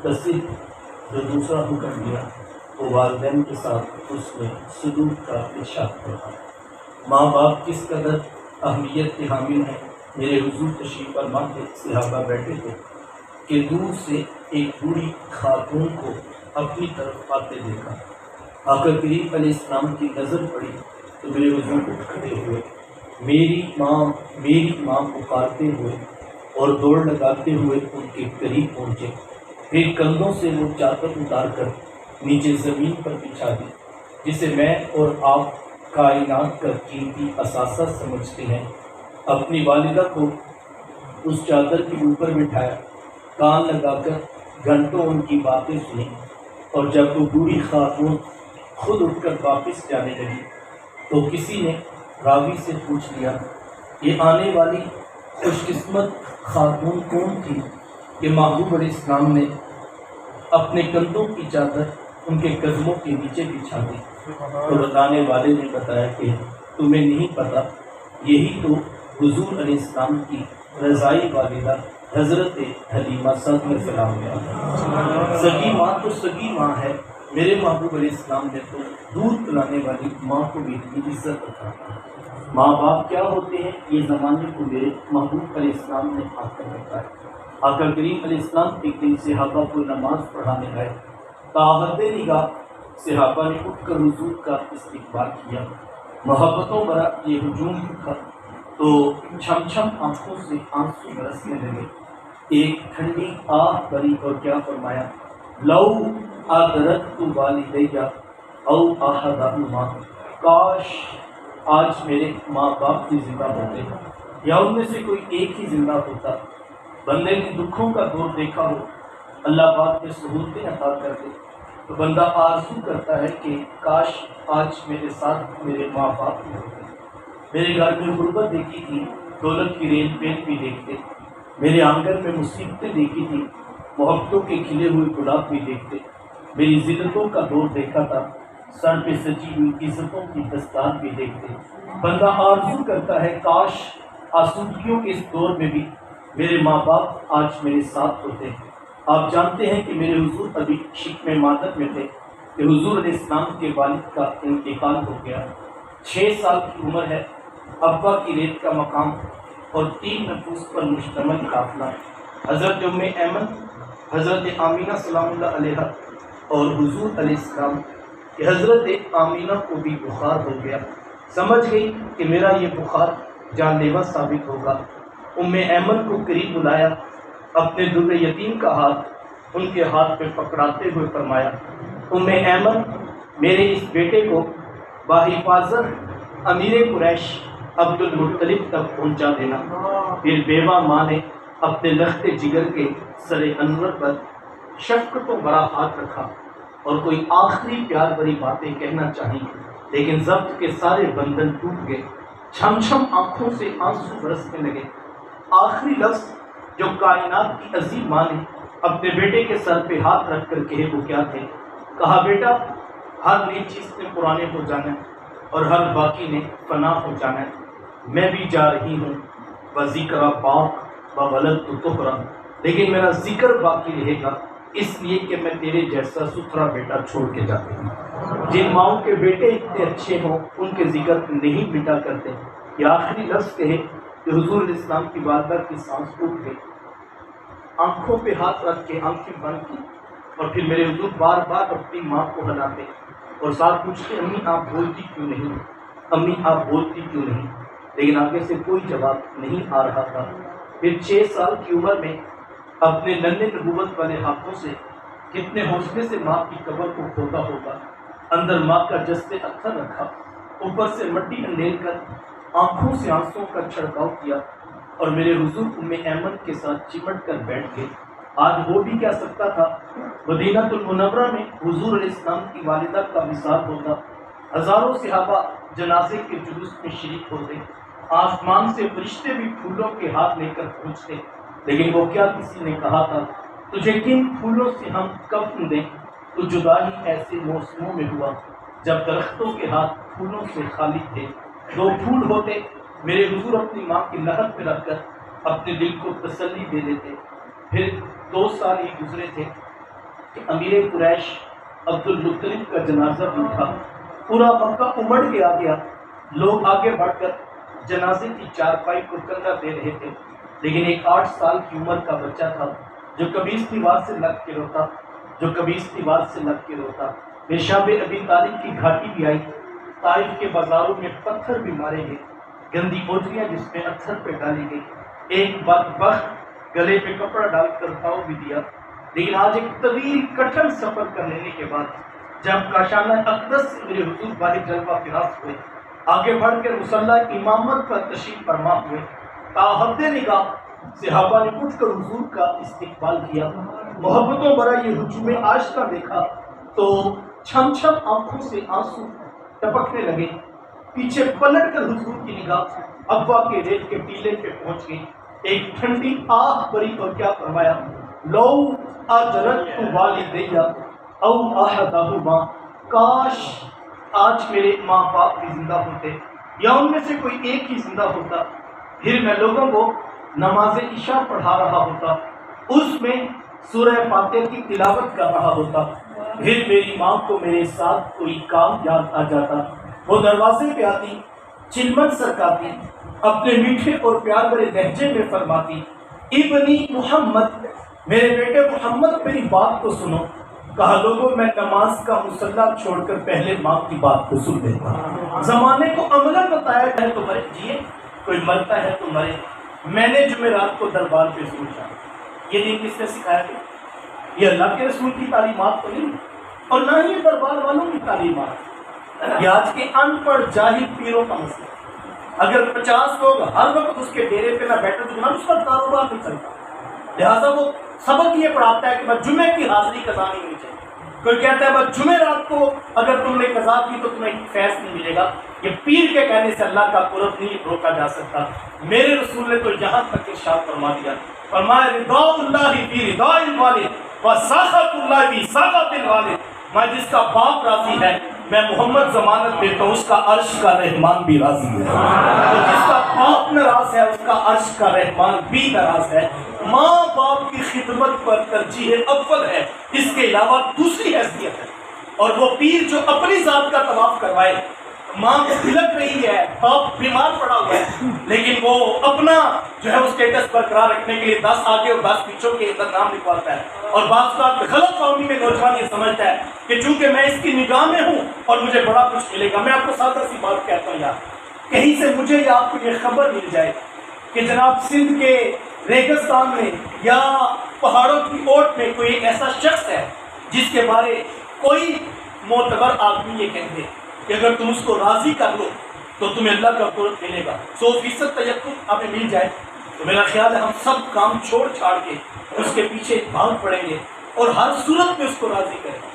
متصل جو دوسرا حکم دیا وہ والدین کے ساتھ اس میں سلوک کا ارشاد کرنا۔ ماں باپ کس قدر اہمیت کے حامل ہیں۔ میرے حضور تشریف فرما کے صحابہ بیٹھے تھے کہ دور سے ایک بوڑھی خاتون کو اپنی طرف آتے دیکھا۔ آقا کریم علیہ السلام کی نظر پڑی تو میرے حضور اٹھ کھڑے ہوئے، میری ماں پکارتے ہوئے اور دوڑ لگاتے ہوئے ان کے قریب پہنچے، پھر کندھوں سے وہ چادر اتار کر نیچے زمین پر بچھا دی، جسے میں اور آپ کائنات کا قیمتی اثاثہ سمجھتے ہیں۔ اپنی والدہ کو اس چادر کے اوپر بٹھایا، کان لگا کر گھنٹوں ان کی باتیں سنی، اور جب وہ بوڑھی خاتون خود اٹھ کر واپس جانے لگی تو کسی نے راوی سے پوچھ لیا، یہ آنے والی خوش قسمت خاتون کون تھی کہ محبوب علیہ السلام نے اپنے کندھوں کی چادر ان کے قدموں کے نیچے بچھا دی؟ تو بتانے والے نے بتایا کہ تمہیں نہیں پتہ، یہی تو حضور علیہ السلام کی رضائی والدہ حضرت حلیمہ سعدیہ سلام علیہا۔ سگی ماں تو سگی ماں ہے، میرے محبوب علیہ السلام نے تو دودھ پلانے والی ماں کو بھی اتنی عزت رکھا۔ ماں باپ کیا ہوتے ہیں یہ زمانے کو میرے محبوب علیہ السلام نے آ کر بتایا۔ آقا کریم علیہ السلام ایک دن صحابہ کو نماز پڑھانے گئے، تاحد نگاہ صحابہ نے اٹھ کر حضور کا استقبال کیا، محبتوں بھرا یہ ہجوم اٹھا تو چھم چھم آنکھوں سے آنسو برسنے لگے۔ ایک ٹھنڈی آہ بھری اور کیا فرمایا، لو آدرکت والدیہ او احدہما، کاش آج میرے ماں باپ بھی زندہ ہوتے یا ان میں سے کوئی ایک ہی زندہ ہوتا۔ بندے نے دکھوں کا دور دیکھا ہو، اللہ پاک نے سہولتیں عطا کر دے تو بندہ آرزو کرتا ہے کہ کاش آج میرے ساتھ میرے ماں باپ بھی ہوتے۔ میرے گھر میں غربت دیکھی تھی، دولت کی رین پین بھی دیکھتے، میرے آنگن میں مصیبتیں دیکھی تھی، محبتوں کے کھلے ہوئے گلاب بھی دیکھتے، میری ذلتوں کا دور دیکھا تھا، سر پہ سجی ہوئی عزتوں کی دستار بھی دیکھتے۔ بندہ آرزو کرتا ہے کاش آسودگیوں کے اس دور میں بھی میرے ماں باپ آج میرے ساتھ ہوتے۔ آپ جانتے ہیں کہ میرے حضور ابھی شکم مادر میں تھے کہ حضور علیہ السلام کے والد کا انتقال ہو گیا۔ 6 سال کی عمر ہے، ابا کی ریت کا مقام اور 3 نفوس پر مشتمل قافلہ، حضرت ام ایمن، حضرت آمینہ سلام اللہ علیہا اور حضور علیہ السلام کہ حضرت آمینہ کو بھی بخار ہو گیا۔ سمجھ گئی کہ میرا یہ بخار جان لیوا ثابت ہوگا۔ ام ایمن کو قریب بلایا، اپنے در یتیم کا ہاتھ ان کے ہاتھ پہ پکڑاتے ہوئے فرمایا، ام ایمن میرے اس بیٹے کو باحفاظت امیر قریش عبد المطلب تک پہنچا دینا۔ پھر بیوہ ماں نے اپنے لخت جگر کے سر انور پر شفقت و بڑا ہاتھ رکھا اور کوئی آخری پیار بھری باتیں کہنا چاہی، لیکن ضبط کے سارے بندھن ٹوٹ گئے، چھم چھم آنکھوں سے آنسو برسنے لگے۔ آخری لفظ جو کائنات کی عظیم ماں نے اپنے بیٹے کے سر پہ ہاتھ رکھ کر کہے وہ کیا تھے؟ کہا بیٹا ہر نئی چیز نے پرانے ہو جانا ہے اور ہر باقی نے فنا ہو جانا ہے، میں بھی جا رہی ہوں بذکر پاک بولد تحرم، لیکن میرا ذکر باقی رہے گا اس لیے کہ میں تیرے جیسا ستھرا بیٹا چھوڑ کے جاتی ہوں۔ جن ماؤں کے بیٹے اتنے اچھے ہوں ان کے ذکر نہیں مٹا کرتے۔ یہ آخری لفظ کہے کہ حضور علیہ السلام کی والدہ کی سانس ٹوٹ گئی، آنکھوں پہ ہاتھ رکھ کے آنکھیں بند کی، اور پھر میرے حضور بار بار اپنی ماں کو ہلاتے اور ساتھ پوچھتے امی آپ بولتی کیوں نہیں، امی آپ بولتی کیوں نہیں، لیکن آگے سے کوئی جواب نہیں آ رہا تھا۔ پھر 6 سال کی عمر میں اپنے ننھے نبوت والے ہاتھوں سے کتنے حوصلے سے ماں کی قبر کو کھودا ہوگا، اندر ماں کا جسد اطہر رکھا، اوپر سے مٹی انڈیل کر آنکھوں سے آنسوں کا چھڑکاؤ کیا اور میرے حضور ام ایمن کے ساتھ چمٹ کر بیٹھ گئے۔ آج ہو بھی کیا سکتا تھا، مدینہ المنورہ میں حضور علیہ السلام کی والدہ کا وصال ہوتا، ہزاروں صحابہ جنازے کے جلوس میں شریک ہوتے، آسمان سے فرشتے بھی پھولوں کے ہاتھ لے کر پہنچتے، لیکن وہ کیا کسی نے کہا تھا تجھے کن پھولوں سے ہم کفن دیں؟ تو جدائی ایسے موسموں میں ہوا جب درختوں کے ہاتھ پھولوں سے خالی تھے، 2 پھول ہوتے، میرے حضور اپنی ماں کی لحد پہ رکھ کر اپنے دل کو تسلی دے دیتے۔ پھر 2 سال ہی گزرے تھے، کہ امیر قریش عبد المطلب کا جنازہ اٹھا، پورا مکہ امڑ کے آ گیا، لوگ آگے بڑھ کر جنازے کی چارپائی کو کندھا دے رہے تھے، لیکن ایک 8 سال کی عمر کا بچہ تھا جو قمیص دیوار سے لگ کے روتا، پیشاب ابی طالب کی گھاٹی بھی آئی، طائف کے بازاروں میں پتھر بھی مارے گئے، گندی اوجریاں جس میں اتھر پہ ڈالی گئی، ایک بدبخت گلے پہ کپڑا ڈال کر پاؤ بھی دیا۔ لیکن آج ایک طویل کٹھن سفر کر لینے کے بعد جب کاشانہ اقدس سے میرے حضور باہر جلوہ فراز ہوئے، آگے بڑھ کر مصلی امامت پر تشریف فرما ہوئے، تاحد نگاہ صحابہ نے اٹھ کر حضور کا استقبال کیا، محبتوں بھرا یہ ہجوم عاشقاں دیکھا تو چھم چھم آنکھوں سے آنسو ٹپکنے لگے، پیچھے پلٹ کر حضور کی نگاہ ابا کے ریت کے ٹیلے پہ پہنچ گئی، ایک ٹھنڈی آہ بری اور کیا فرمایا، لو اجرت والدیا او احدہما، کاش آج میرے ماں باپ بھی زندہ ہوتے یا ان میں سے کوئی ایک ہی زندہ ہوتا، پھر میں لوگوں کو نماز عشاء پڑھا رہا ہوتا، اس میں سورہ فاتحہ کی تلاوت کر رہا ہوتا، پھر میری ماں کو میرے ساتھ کوئی کام یاد آ جاتا، وہ دروازے پہ آتی، چلمن سرکاتی، اپنے میٹھے اور پیار بھرے لہجے میں فرماتی، ابنی محمد، میرے بیٹے محمد میری بات کو سنو۔ کہا لوگوں میں نماز کا مصلی چھوڑ کر پہلے ماں کی بات کو سن لیتا ہوں۔ زمانے کو عملاً بتایا ہے تو مرے جیے، کوئی مرتا ہے تو مرے۔ میں نے جمعرات کو دربار پہ سوچا یہ دین کس نے سکھایا گیا؟ یہ اللہ کے رسول کی تعلیمات تو نہیں، اور نہ ہی دربار والوں کی تعلیمات، یہ آج کے ان پڑھ جاہل پیروں کا مسئلہ۔ اگر 50 لوگ ہر وقت اس کے ڈیرے پہ نہ بیٹھے تو جناب اس کا کاروبار نہیں چلتا، لہٰذا وہ سبق یہ پڑھاتا ہے کہ بس جمعے کی حاضری قضا نہیں ہونی چاہیے۔ کوئی کہتا ہے بس جمعرات کو اگر تم نے قضا کی تو تمہیں فیض نہیں ملے گا، یہ پیر کے کہنے سے اللہ کا قرب نہیں روکا جا سکتا۔ میرے رسول نے تو یہاں تک ارشاد فرما دیا، فرمایا رضا اللہ فی رضا الوالد و سخط اللہ فی سخط الوالد، میں جس کا باپ راضی ہے میں محمد ضمانت دیتا ہوں اس کا عرش کا رحمان بھی راضی ہے، اور جس کا باپ ناراض ہے اس کا عرش کا رحمان بھی ناراض ہے۔ ماں باپ کی خدمت پر ترجیح اول ہے، اس کے علاوہ دوسری حیثیت ہے، اور وہ پیر جو اپنی ذات کا طواف کروائے، ماں بلک رہی ہے، باپ بیمار پڑا ہوا ہے، لیکن وہ اپنا جو ہے اسٹیٹس برقرار رکھنے کے لیے 10 آگے اور 10 پیچھوں کے اندر نام لکھواتا ہے، اور بعض کا غلط فہمی میں نوجوان یہ سمجھتا ہے کہ چونکہ میں اس کی نگاہ میں ہوں اور مجھے بڑا کچھ ملے گا۔ میں آپ کو سادہ سی بات کہتا ہوں یار، کہیں سے مجھے یا آپ کو یہ خبر مل جائے کہ جناب سندھ کے ریگستان میں یا پہاڑوں کی اوٹ میں کوئی ایک ایسا شخص ہے جس کے بارے کوئی معتبر آدمی یہ کہتے کہ اگر تم اس کو راضی کر لو تو تمہیں اللہ کا قرب ملے گا، 100% تیقن ہمیں مل جائے، تو میرا خیال ہے ہم سب کام چھوڑ چھاڑ کے اس کے پیچھے بھاگ پڑیں گے اور ہر صورت میں اس کو راضی کریں گے۔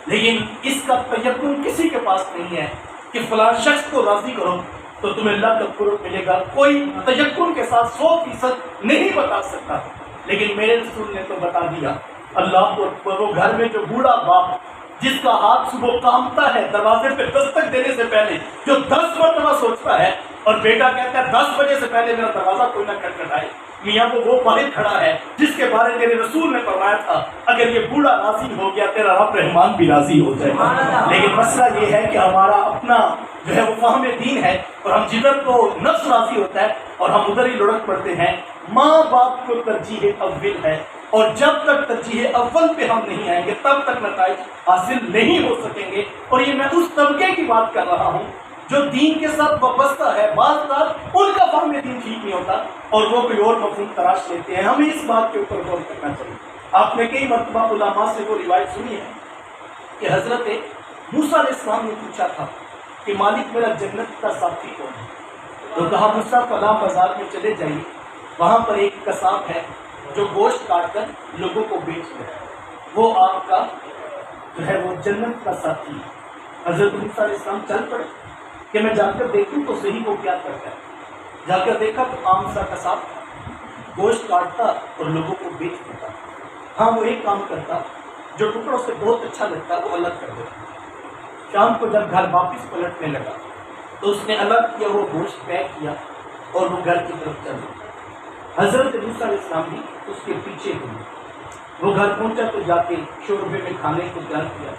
لیکن اس کا تیقن کسی کے پاس نہیں ہے کہ فلاں شخص کو راضی کرو تو تمہیں اللہ کا قرب ملے گا، کوئی تیقن کے ساتھ 100% نہیں بتا سکتا، لیکن میرے رسول نے تو بتا دیا۔ اللہ کو وہ گھر میں جو بوڑھا باپ جس کا ہاتھ صبح کامتا ہے دروازے پہ دستک دینے سے پہلے، جو 10 مرتبہ سوچتا ہے، اور بیٹا کہتا ہے 10 بجے سے پہلے میرا دروازہ کوئی نہ کھٹکھٹائے، میاں وہ باہر کھڑا ہے جس کے بارے میرے رسول نے فرمایا تھا اگر یہ بوڑھا راضی ہو گیا تیرا رب رحمان بھی راضی ہو جائے گا۔ لیکن مسئلہ یہ ہے کہ ہمارا اپنا جو ہے وہ فہم دین ہے، اور ہم جدھر کو نفس راضی ہوتا ہے اور ہم ادھر ہی لڑک پڑتے ہیں۔ ماں باپ کو ترجیح اول ہے، اور جب تک ترجیح اول پہ ہم نہیں آئیں گے تب تک نتائج حاصل نہیں ہو سکیں گے۔ اور یہ میں اس طبقے کی بات کر رہا ہوں جو دین کے ساتھ وابستہ ہے، بعض بات ان کا فہم دین ٹھیک نہیں ہوتا اور وہ کوئی اور مفہوم تلاش لیتے ہیں۔ ہمیں اس بات کے اوپر غور کرنا چاہیے۔ آپ نے کئی مرتبہ علماء سے وہ روایت سنی ہے کہ حضرت موسیٰ علیہ السلام نے پوچھا تھا کہ مالک میرا جنت کا ساتھی کون ہے؟ تو کہا موسیٰ فلاں بازار میں چلے جائیے، وہاں پر ایک قصاب ہے جو گوشت کاٹ کر لوگوں کو بیچتا ہے، وہ آپ کا جو ہے وہ جنت کا ساتھی ہے۔ حضرت موسیٰ علیہ السلام چل پڑے کہ میں جا کر دیکھوں تو صحیح وہ کیا کرتا ہے۔ جا کر دیکھا تو عام سا قصاب گوشت کاٹتا اور لوگوں کو بیچ دیتا۔ ہاں وہ ایک کام کرتا جو ٹکڑوں سے بہت اچھا لگتا وہ الگ کر دیتا۔ شام کو جب گھر واپس پلٹنے لگا تو اس نے الگ کیا وہ گوشت پیک کیا اور وہ گھر کی طرف چل گیا۔ حضرت موسیٰ علیہ السلام بھی اس کے پیچھے ہوئے۔ وہ گھر پہنچا تو جا کے شوربے میں کھانے کو تیار کیا،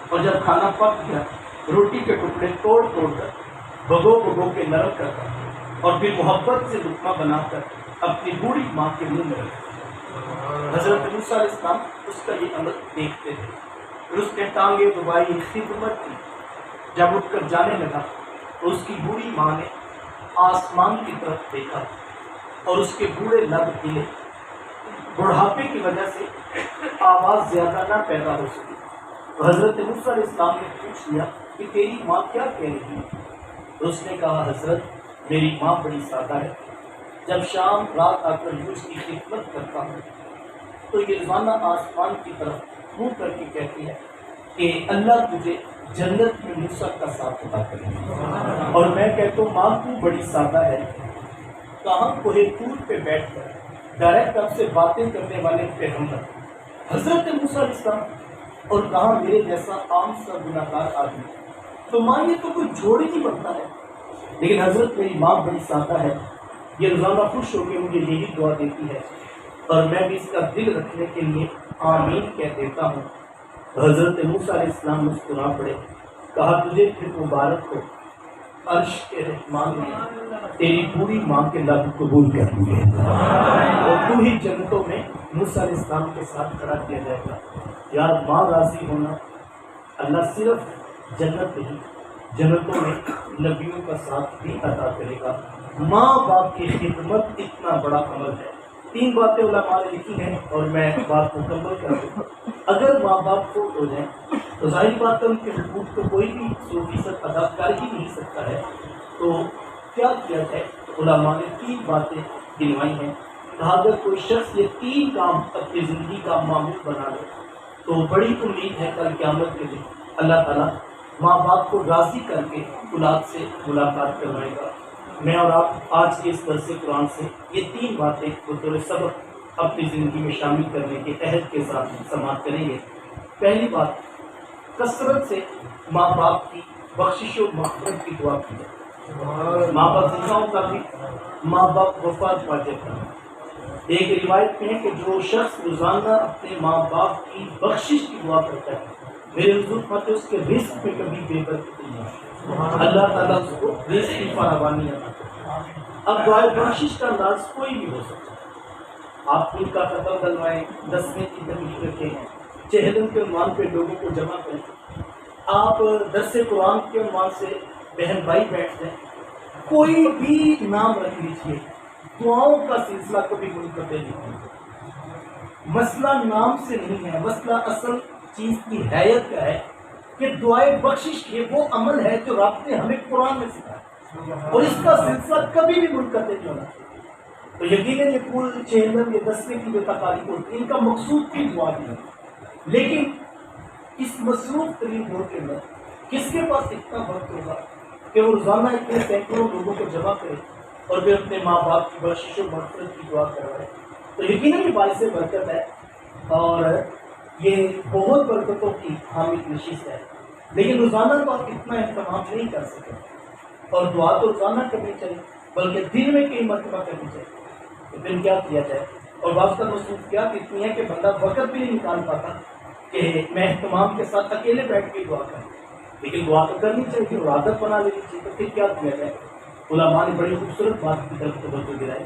اور جب کھانا پک گیا روٹی کے ٹکڑے توڑ توڑ کر بھگو کے نرم کرتا اور پھر محبت سے لقمہ بنا کر اپنی بوڑھی ماں کے منہ میں رکھتا۔ حضرت موسیٰ علیہ السلام اس کا یہ عمل دیکھتے تھے، پھر اس نے ٹانگیں دبائی، خدمت کی۔ جب اٹھ کر جانے لگا تو اس کی بوڑھی ماں نے آسمان کی طرف دیکھا اور اس کے بوڑھے لب ہلے۔ بڑھاپے کی وجہ سے آواز زیادہ نہ پیدا ہو سکی تو حضرت موسیٰ علیہ السلام نے پوچھ لیا کہ تیری ماں کیا کہہ رہی ہے؟ تو اس نے کہا حضرت میری ماں بڑی سادہ ہے، جب شام رات آ کر اس کی خدمت کرتا ہوں تو یہ روزانہ آسمان کی طرف منہ کر کے کہتی ہے کہ اللہ تجھے جنت میں موسیٰ کا ساتھ عطا کرے، اور میں کہتا ہوں ماں تو بڑی سادہ ہے، کہاں کوہ طور پہ بیٹھ کر ڈائریکٹ اب سے باتیں کرنے والے پیغمبر حضرت موسیٰ علیہ السلام، اور کہاں میرے جیسا عام سا گناہگار آدمی، تو ماں یہ تو کوئی جوڑ ہی نہیں بنتا ہے۔ لیکن حضرت میری ماں بڑی سادہ ہے، یہ روزانہ خوش ہو کے مجھے یہی دعا دیتی ہے اور میں بھی اس کا دل رکھنے کے لیے آمین کہہ دیتا ہوں۔ حضرت موسیٰ علیہ السلام مسکرا پڑے، کہا تجھے پھر مبارک ہو، عرش کے رحمان نے تیری بوڑھی ماں کے لب قبول کر لیے اور تو ہی جنتوں میں موسیٰ علیہ السلام کے ساتھ کھڑا کیا جائے گا۔ یار ماں راضی ہونا، اللہ صرف جنت نہیں جنتوں میں نبیوں کا ساتھ بھی عطا کرے گا۔ ماں باپ کی خدمت اتنا بڑا عمل ہے۔ 3 باتیں علماء نے لکھی ہیں اور میں بات مکمل کر دوں۔ اگر ماں باپ فوت ہو جائیں تو ظاہر بات ہے ان کے حقوق کو کوئی بھی 100% ادا کر ہی نہیں سکتا ہے، تو کیا کیا جائے؟ علماء نے 3 باتیں گنوائی ہیں۔ کہا اگر کوئی شخص یہ 3 کام اپنی زندگی کا معمول بنا لے تو بڑی امید ہے کل قیامت کے دن اللہ تعالیٰ ماں باپ کو راضی کر کے اولاد سے ملاقات کروائے گا۔ میں اور آپ آج کے اس درس قرآن سے یہ 3 باتیں بطور سبق اپنی زندگی میں شامل کرنے کے عہد کے ساتھ سماعت کریں گے۔ پہلی بات، کثرت سے ماں باپ کی بخشش و مغفرت کی دعا کی جائے۔ ماں باپ زندہ کا بھی ماں باپ وفات پا جاتا ہے۔ ایک روایت میں ہے کہ جو شخص روزانہ اپنے ماں باپ کی بخشش کی دعا کرتا ہے میرے حضور فرماتے اس کے رزق میں کبھی بے برکتی نہیں ہے، اللہ تعالیٰ اس کو رزق کی فراوانی عطا کرتا ہے۔ اب دعائے بخشش کا انداز کوئی بھی ہو سکتا ہے۔ آپ خود کا قدم ڈلوائیں، دسویں کی تکلیف رکھیں، چہلم کے عنوان پہ لوگوں کو جمع کریں، آپ درس قرآن کے عنوان سے بہن بھائی بیٹھ جائیں، کوئی بھی نام رکھ لیجیے، دعاؤں کا سلسلہ کبھی منقطع نہیں ہوگا۔ مسئلہ نام سے نہیں ہے، مسئلہ اصل چیز کی حیت کا ہے کہ دعائے بخشش یہ وہ عمل ہے جو رب نے ہمیں قرآن میں سکھایا اور اس کا سلسلہ کبھی بھی منقطع نہیں ہونا چاہیے۔ تو یقیناً یہ پول چہلم یا دسویں کی جو تقاریب ہوتی ہیں ان کا مقصود بھی دعا بھی ہے، لیکن اس مصروف ترین دور کے اندر کس کے پاس اتنا وقت ہوگا کہ وہ روزانہ اتنے سینکڑوں لوگوں کو جمع کرے اور پھر اپنے ماں باپ کی بخشش و مغفرت کی دعا کروائے؟ تو یقیناً یہ باعث برکت ہے اور یہ بہت برکتوں کی حامد نشست ہے، لیکن روزانہ تو آپ اتنا اہتمام نہیں کر سکتے، اور دعا تو روزانہ کرنی چاہیے بلکہ دن میں کئی مرتبہ کرنی چاہیے۔ تو پھر کیا کیا جائے؟ اور بعض کا مصروفیات اتنی ہے کہ بندہ وقت بھی نہیں نکال پاتا کہ میں اہتمام کے ساتھ اکیلے بیٹھ کے دعا کروں، لیکن دعا تو کرنی چاہیے اور عادت بنا لینی چاہیے۔ تو پھر کیا کیا جائے؟ علماء نے بڑی خوبصورت بات کی طرف توجہ دلائی،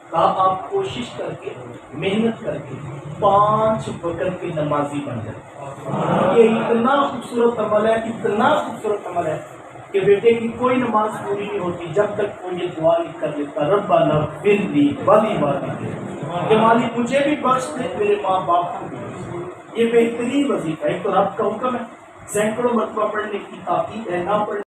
کہا آپ کوشش کر کے محنت کر کے 5 وقت کی نمازی بن جائے۔ یہ اتنا خوبصورت عمل ہے، اتنا خوبصورت عمل ہے کہ بیٹے کی کوئی نماز پوری نہیں ہوتی جب تک وہ یہ دعا نہیں کر لیتا، ربنا اغفر لی ولی کہ مالک مجھے بھی بخش دے، میرے ماں باپ کو بھی۔ یہ بہترین وظیفہ ہے، ایک تو رب کا حکم ہے، سینکڑوں مرتبہ پڑھنے کی تاکید ہے، نہ پڑھنے